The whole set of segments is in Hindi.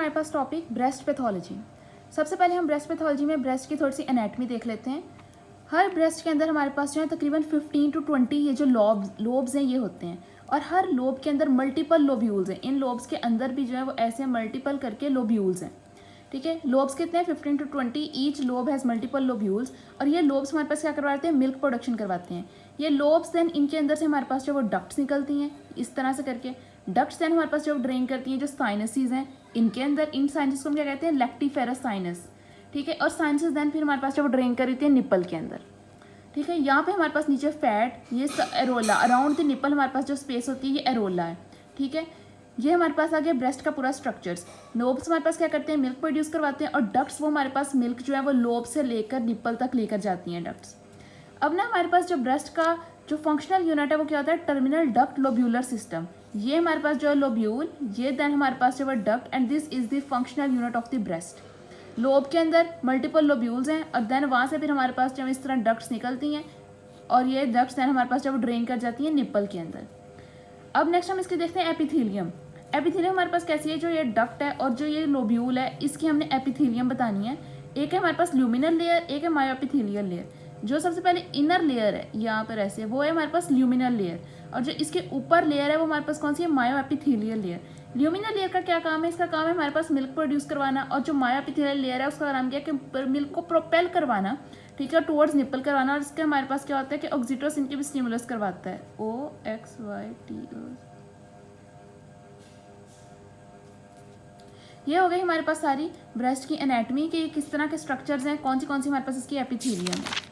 हमारे पास टॉपिक ब्रेस्ट पैथोलॉजी। सबसे पहले हम ब्रेस्ट पैथोलॉजी में ब्रेस्ट की थोड़ी सी एनाटमी देख लेते हैं। हर ब्रेस्ट के अंदर हमारे पास जो है तकरीबन 15 to 20 ये जो लोब्स हैं ये होते हैं, और हर लोब के अंदर मल्टीपल लोब्यूल्स हैं। इन लोब्स के अंदर भी जो है वो ऐसे मल्टीपल करके लोब्यूल्स हैं। ठीक है, लोब्स कितने हैं? 15 to 20। Each lobe has multiple lobules, और ये लोब्स हमारे पास क्या करवाते हैं? मिल्क प्रोडक्शन करवाते हैं। ये लोब्स देन इनके अंदर से हमारे पास जो वो डक्ट्स निकलती हैं इस तरह से करके। डक्ट्स देन हमारे पास जो ड्रेन करती हैं जो साइनसेस हैं इनके अंदर। इन साइनसेस को हम क्या कहते हैं? Lactiferous sinus. ठीक है, और साइनसेस देन फिर हमारे पास जो वो ड्रेन कर रही है निप्पल के अंदर। ठीक है, यहाँ पे हमारे पास नीचे फैट, ये एरोला अराउंड द निप्पल हमारे पास जो स्पेस होती है ये एरोला है। ठीक है, ये हमारे पास आ गया ब्रेस्ट का पूरा स्ट्रक्चर्स। लोब्स हमारे पास क्या करते हैं? मिल्क प्रोड्यूस करवाते हैं, और डक्ट्स वो हमारे पास मिल्क जो है वो लोब से लेकर निप्पल तक लेकर जाती हैं डक्ट्स। अब ना हमारे पास जो ब्रेस्ट का जो फंक्शनल यूनिट है वो क्या होता है? Terminal duct lobular system. ये हमारे पास जो है लोब्यूल, ये देन हमारे पास जो है duct, and this is the functional unit of the breast. Lobe के अंदर मल्टीपल लोब्यूल्स हैं, और देन वहाँ से फिर हमारे पास जब इस तरह डक्ट्स निकलती हैं, और ये डक्ट्स देन हमारे पास जब ड्रेन कर जाती हैं निप्पल के अंदर। अब नेक्स्ट हम इसके देखते हैं एपिथेलियम। एपिथेलियम हमारे पास कैसी है? जो ये डक्ट है और जो ये लोब्यूल है इसकी हमने एपिथेलियम बतानी है। एक है हमारे पास ल्यूमिनल लेयर, एक है मायोएपिथेलियल लेयर। जो सबसे पहले इनर लेयर है यहाँ पर ऐसे, वो है हमारे पास ल्यूमिनल लेयर, और जो इसके ऊपर लेयर है वो हमारे पास कौन सी है? मायोएपिथेलियल लेयर। ल्यूमिनल लेयर का क्या काम है? इसका काम है हमारे पास मिल्क प्रोड्यूस करवाना, और जो मायोएपिथेलियल लेयर है उसका काम क्या है? कि मिल्क को प्रोपेल करवाना, ठीक है, टुवर्ड्स निप्पल करवाना। और इसके हमारे पास क्या होता है कि ऑक्सीटोसिन की भी स्टिमुलस करवाता है। OXYTO। ये हो गई हमारे पास सारी ब्रेस्ट की एनाटमी कि किस तरह के स्ट्रक्चर्स हैं, कौन सी हमारे पास इसकी एपिथेलियम है।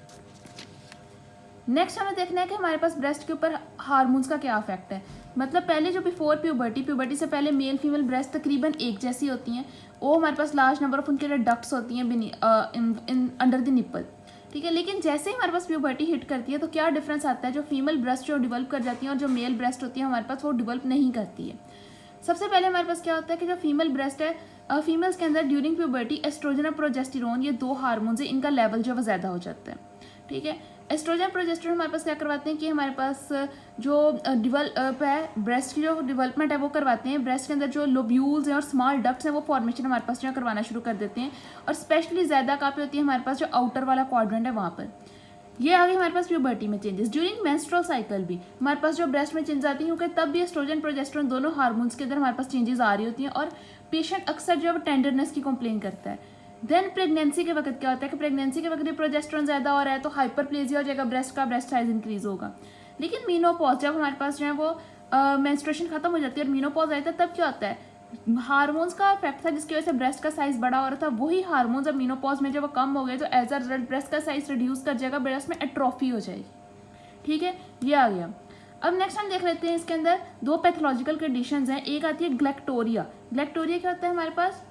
नेक्स्ट हमें देखना है कि हमारे पास ब्रेस्ट के ऊपर हार्मोन्स का क्या इफेक्ट है। मतलब पहले जो बिफोर प्यूबर्टी से पहले मेल फीमेल ब्रेस्ट तकरीबन एक जैसी होती हैं। वो हमारे पास लार्ज नंबर ऑफ उनके लिए डक्ट्स होती हैं अंडर द निप्पल। ठीक है, लेकिन जैसे ही हमारे पास प्यूबर्टी हिट करती है तो क्या डिफरेंस आता है? जो फीमेल ब्रेस्ट जो डेवलप कर जाती है और जो मेल ब्रेस्ट होती है हमारे पास वो डेवलप नहीं करती है। सबसे पहले हमारे पास क्या होता है कि जो फीमेल ब्रेस्ट है, फीमेल्स के अंदर ड्यूरिंग प्यूबर्टी एस्ट्रोजन और प्रोजेस्टेरोन ये दो हार्मोन्स है, इनका लेवल जो है ज़्यादा हो जाता है। ठीक है, एस्ट्रोजन प्रोजेस्टेरोन हमारे पास क्या करवाते हैं कि हमारे पास जो डेवलप है ब्रेस्ट की जो डेवलपमेंट है वो करवाते हैं। ब्रेस्ट के अंदर जो लोब्यूल्स हैं और स्मॉल डक्ट्स हैं वो फॉर्मेशन हमारे पास जो करवाना शुरू कर देते हैं, और स्पेशली ज़्यादा कहाँ पे होती है? हमारे पास जो आउटर वाला क्वाड्रेंट है वहाँ पर। ये आ गई हमारे पास प्यूबर्टी में चेंजेस। ड्यूरिंग मेंस्ट्रुअल साइकिल भी हमारे पास जो ब्रेस्ट में चेंज आती है, क्योंकि तब भी एस्ट्रोजन प्रोजेस्टेरोन दोनों हार्मोन्स के अंदर हमारे पास चेंजेस आ रही होती हैं, और पेशेंट अक्सर जो है टेंडरनेस की कंप्लेन करता है। देन प्रेगनेंसी के वक्त क्या होता है कि प्रेगनेंसी के वक्त भी प्रोजेस्टेरोन ज़्यादा हो रहा है तो हाइपरप्लेजिया हो जाएगा, ब्रेस्ट साइज इंक्रीज होगा। लेकिन मीनोपॉज जब हमारे पास जो है वो मेंस्ट्रुएशन खत्म हो जाती है और मीनोपॉज आता है, तब क्या होता है? हार्मोन्स का इफेक्ट था जिसकी वजह से ब्रेस्ट का साइज बड़ा हो रहा था, वही हार्मोन्स अब मीनोपॉज में जब वो कम हो गए तो एज अ रिजल्ट ब्रेस्ट का साइज रिड्यूस कर जाएगा, ब्रेस्ट में एट्रोफी हो जाएगी। ठीक है, ये आ गया। अब नेक्स्ट हम देख लेते हैं इसके अंदर दो पैथोलॉजिकल कंडीशंस हैं। एक आती है ग्लैक्टोरिया। ग्लैक्टोरिया क्या होता है? हमारे पास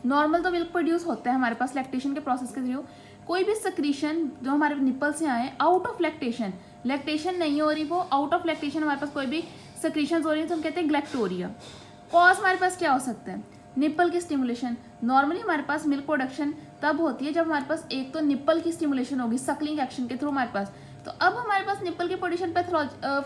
नॉर्मल तो मिल्क प्रोड्यूस होता है हमारे पास लैक्टेशन के प्रोसेस के थ्रू। कोई भी सक्रीशन जो हमारे निप्पल से आए आउट ऑफ लैक्टेशन नहीं हो रही, वो आउट ऑफ लैक्टेशन हमारे पास कोई भी सक्रीशन हो रही है तो हम कहते हैं ग्लैक्टोरिया। कॉज हमारे पास क्या हो सकता है? निप्पल की स्टिमुलेशन। नॉर्मली हमारे पास मिल्क प्रोडक्शन तब होती है जब हमारे पास एक तो निप्पल की स्टिमुलेशन होगी सकलिंग एक्शन के थ्रू हमारे पास, तो अब हमारे पास निप्पल की प्रोडक्शन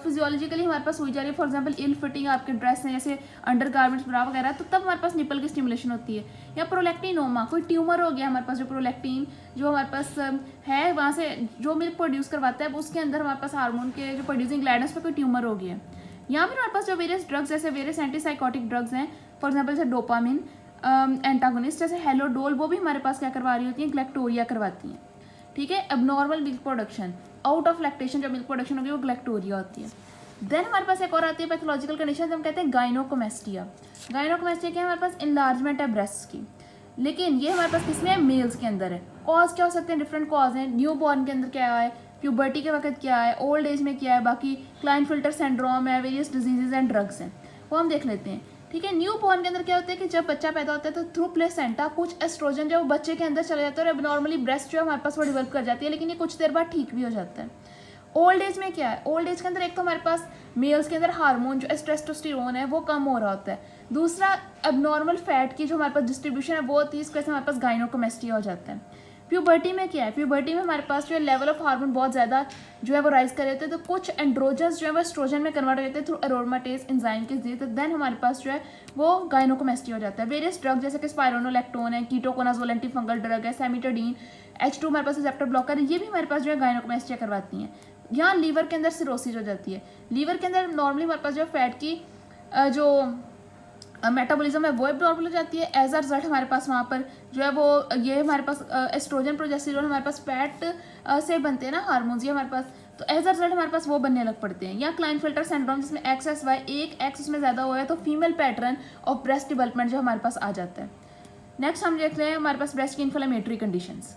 फिजियोलॉजिकली हमारे पास हो जा रही है। फॉर एग्जांपल इल फिटिंग आपके ड्रेस में जैसे अंडर गारमेंट्स ब्रा वगैरह, तो तब हमारे पास निप्पल की स्टिमुलेशन होती है। या प्रोलैक्टिनोमा, कोई ट्यूमर हो गया हमारे पास, जो प्रोलैक्टिन जो हमारे पास है वहाँ से जो मिल्क प्रोड्यूस करवाता है उसके अंदर हमारे पास हार्मोन के जो प्रोड्यूसिंग ग्लैंड्स पर कोई ट्यूमर हो गया। यहाँ पर हमारे पास जो वेरियस ड्रग्स जैसे वेरियस एंटीसाइकोटिक ड्रग्स हैं, फॉर एग्जाम्पल जैसे डोपामिन एंटागोनिस्ट जैसे हेलोडोल, वो भी हमारे पास क्या करवा रही होती हैं? ग्लैक्टोरिया करवाती हैं। ठीक है, abnormal milk production out of lactation जो मिल्क प्रोडक्शन होगी वो ग्लैक्टोरिया होती है। देन हमारे पास एक और आती है पैथोलॉजिकल कंडीशन, हम कहते हैं गाइनोकोमेस्टिया। गाइनोकोमेस्टिया क्या है? हमारे पास इनलार्जमेंट है ब्रेस्ट की, लेकिन ये हमारे पास किसमें है? मेल्स के अंदर है। कॉज क्या हो सकते हैं? डिफरेंट कॉज हैं। न्यू बॉर्न के अंदर क्या है, प्यूबर्टी के वक्त क्या है, ओल्ड एज में क्या है, बाकी क्लाइनफिल्टर सिंड्रोम है, वेरियस डिजीजेज एंड ड्रग्स हैं, वो हम देख लेते हैं। ठीक है, न्यू बॉर्न के अंदर क्या होता है कि जब बच्चा पैदा होता है तो थ्रू प्लेसेंटा कुछ एस्ट्रोजन जो बच्चे के अंदर चला जाता है और एबनॉर्मली ब्रेस्ट जो है हमारे पास वो डेवलप कर जाती है, लेकिन ये कुछ देर बाद ठीक भी हो जाता है। ओल्ड एज में क्या है? ओल्ड एज के अंदर एक तो हमारे पास मेल्स के अंदर हार्मोन जो टेस्टोस्टेरोन है वो कम हो रहा होता है, दूसरा एबनॉर्मल फैट की जो हमारे पास डिस्ट्रीब्यूशन है वो होती है, इसकी वजह से हमारे पास गाइनोकोमेस्टिया हो जाता है। प्यूबर्टी में क्या है, प्यूबर्टी में हमारे पास जो है लेवल ऑफ हार्मोन बहुत ज़्यादा जो है वो राइज कर रहे थे, तो कुछ एंड्रोजन्स जो है वो एस्ट्रोजन में कन्वर्ट हो जाते हैं थ्रू अरोमाटेज एंजाइम के जरिए, तो देन हमारे पास जो है वो गायनोकोमेस्टी हो जाता है। वेरियस ड्रग जैसे कि स्पाइरोनोलैक्टोन है, कीटोकोनाजोल एंटी फंगल ड्रग है, सेमिटोडीन, H2 हमारे पास रिसेप्टर ब्लॉकर है, ये भी हमारे पास जो है गायनोकोमेस्टिया करवाती हैं। यहाँ लीवर के अंदर सिरोसिस हो जाती है। लीवर के अंदर नॉर्मली हमारे पास जो फैट की जो मेटाबॉलिज्म है वो नॉर्मल हो जाती है। एज अ रिजल्ट हमारे पास वहाँ पर जो है वो ये हमारे पास एस्ट्रोजन प्रोजेस्टेरोन हमारे पास फैट से बनते हैं ना हार्मोन्स, ये हमारे पास, तो एज अ रिजल्ट हमारे पास वो बनने लग पड़ते हैं। या क्लाइनफिल्टर सिंड्रोम जिसमें XSY एक एक्स उसमें ज़्यादा हुआ है, तो female pattern of breast development जो हमारे पास आ जाता है। नेक्स्ट हम देखते हैं हमारे पास ब्रेस्ट की इन्फ्लेमेटरी कंडीशंस।